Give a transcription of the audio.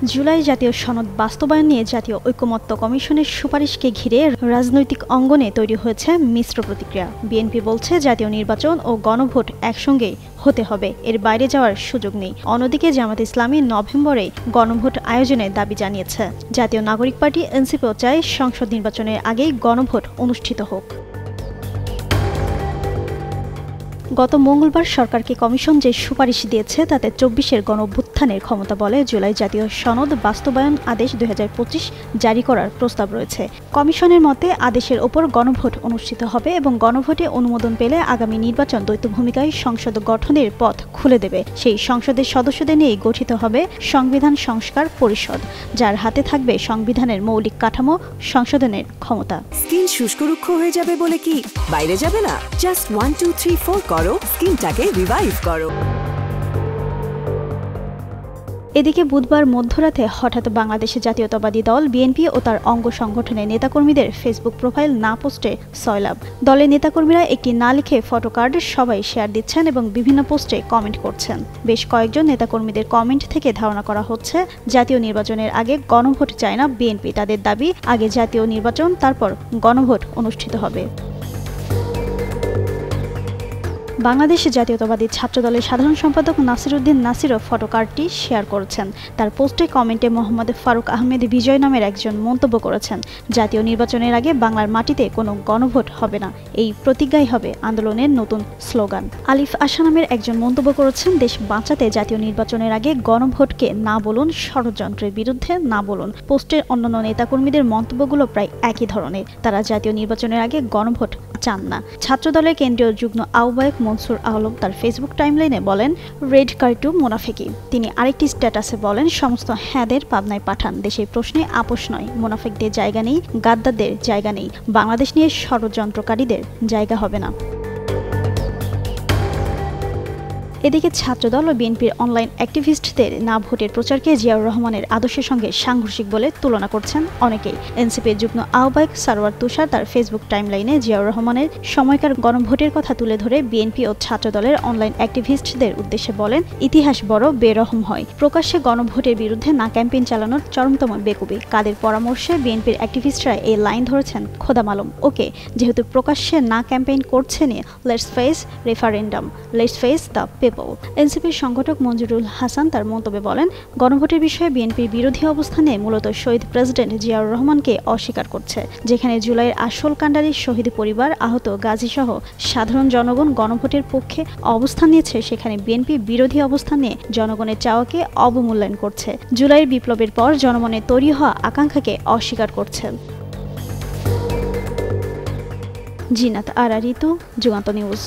জুলাই জাতীয় সনদ বাস্তবায়ন নিয়ে জাতীয় ঐকমত্য কমিশনের সুপারিশকে ঘিরে রাজনৈতিক অঙ্গনে তৈরি হয়েছে মিশ্র প্রতিক্রিয়া। বিএনপি বলছে জাতীয় নির্বাচন ও গণভোট একসঙ্গেই হতে হবে, এর বাইরে যাওয়ার সুযোগ নেই। অন্যদিকে জামাত ইসলামী নভেম্বরে গণভোট আয়োজনের দাবি জানিয়েছে। জাতীয় নাগরিক পার্টি এনসিপিও চায় সংসদ নির্বাচনের আগেই গণভোট অনুষ্ঠিত হোক। গত মঙ্গলবার সরকারকে কমিশন যে সুপারিশ দিয়েছে তাতে ২৪-এর গণঅভ্যুত্থানের ক্ষমতা বলে জুলাই জাতীয় সনদ বাস্তবায়ন আদেশ ২০২৫ জারি করার প্রস্তাব রয়েছে। কমিশনের মতে আদেশের ওপর গণভোট অনুষ্ঠিত হবে এবং গণভোটে অনুমোদন পেলে আগামী নির্বাচন দ্বৈত ভূমিকায় সংসদ গঠনের পথ খুলে দেবে। সেই সংসদের সদস্যদের নিয়ে গঠিত হবে সংবিধান সংস্কার পরিষদ, যার হাতে থাকবে সংবিধানের মৌলিক কাঠামো সংশোধনের ক্ষমতা। স্কিন শুষ্করুক্ষ হয়ে যাবে বলে কি বাইরে যাবে না? জাস্ট 1 2 3 4 করো, স্কিনটাকে রিভাইভ করো। এদিকে বুধবার মধ্যরাতে হঠাৎ বাংলাদেশ জাতীয়তাবাদী দল বিএনপি ও তার অঙ্গ সংগঠনের নেতাকর্মীদের ফেসবুক প্রোফাইল না পোস্টে সয়লাব। দলের নেতাকর্মীরা একটি না লিখে ফটোকার্ড সবাই শেয়ার দিচ্ছেন এবং বিভিন্ন পোস্টে কমেন্ট করছেন। বেশ কয়েকজন নেতাকর্মীদের কমেন্ট থেকে ধারণা করা হচ্ছে জাতীয় নির্বাচনের আগে গণভোট চায় না বিএনপি। তাদের দাবি আগে জাতীয় নির্বাচন, তারপর গণভোট অনুষ্ঠিত হবে। বাংলাদেশ জাতীয়তাবাদী ছাত্রদলের সাধারণ সম্পাদক নাসির উদ্দিন নাসিরও ফটোকার্ডটি শেয়ার করেছেন। তার পোস্টে কমেন্টে মোহাম্মদ ফারুক আহমেদ বিজয় নামের একজন মন্তব্য করেছেন, জাতীয় নির্বাচনের আগে বাংলার মাটিতে কোনো গণভোট হবে না, এই প্রতিজ্ঞাই হবে আন্দোলনের নতুন স্লোগান। আলিফ আশা নামের একজন মন্তব্য করেছেন, দেশ বাঁচাতে জাতীয় নির্বাচনের আগে গণভোটকে না বলুন, ষড়যন্ত্রের বিরুদ্ধে না বলুন। পোস্টের অন্যান্য নেতাকর্মীদের মন্তব্যগুলো প্রায় একই ধরনের। তারা জাতীয় নির্বাচনের আগে গণভোট চান না। ছাত্রদলের কেন্দ্রীয় যুগ্ম আহ্বায়ক মনসুর আলম তার ফেসবুক টাইমলাইনে বলেন, রেড কার্ড টু মোনাফেকি। তিনি আরেকটি স্ট্যাটাসে বলেন, সমস্ত হ্যাঁদের পাবনায় পাঠান, দেশের প্রশ্নে আপোষ নয়, মোনাফেকদের জায়গা নেই, গাদ্দারদের জায়গা নেই, বাংলাদেশ নিয়ে ষড়যন্ত্রকারীদের জায়গা হবে না। এদিকে ছাত্রদল ও বিএনপির অনলাইন অ্যাক্টিভিস্টদের না ভোটের প্রচারকে জিয়াউর রহমানের আদর্শের সঙ্গে সাংঘর্ষিক বলে তুলনা করছেন অনেকেই। এনসিপির যুগ্ম আহ্বায়ক সারওয়ার তুষার তার ফেসবুক টাইমলাইনে জিয়াউর রহমানের সময়কার গণভোটের কথা তুলে ধরে বিএনপি ও ছাত্রদলের অনলাইন অ্যাক্টিভিস্টদের উদ্দেশ্যে বলেন, ইতিহাস বড় বেরহম হয়। প্রকাশ্যে গণভোটের বিরুদ্ধে না ক্যাম্পেইন চালানোর চরমতম বেকুবি। কাদের পরামর্শে বিএনপির অ্যাক্টিভিস্টরা এই লাইন ধরেছেন খোদা মালুম। ওকে, যেহেতু প্রকাশ্যে না ক্যাম্পেইন করছে নিয়ে let's face referendum, let's face the এনসিপির সংগঠক মঞ্জুরুল হাসান তার মন্তব্যে বলেন, গণভোটের বিষয়ে বিএনপির বিরোধী অবস্থানে মূলত শহীদ প্রেসিডেন্ট জিয়াউর রহমানকে অস্বীকার করছে। যেখানে জুলাইয়ের আসল কাণ্ডারি শহীদ পরিবার, আহত গাজীসহ সাধারণ জনগণ গণভোটের পক্ষে অবস্থান নিয়েছে, সেখানে বিএনপি বিরোধী অবস্থান নিয়ে জনগণের চাওয়াকে অবমূল্যায়ন করছে। জুলাইয়ের বিপ্লবের পর জনমনে তৈরি হওয়া আকাঙ্ক্ষাকে অস্বীকার করছে। জিনাত আরা ঋতু, যুগান্ত নিউজ।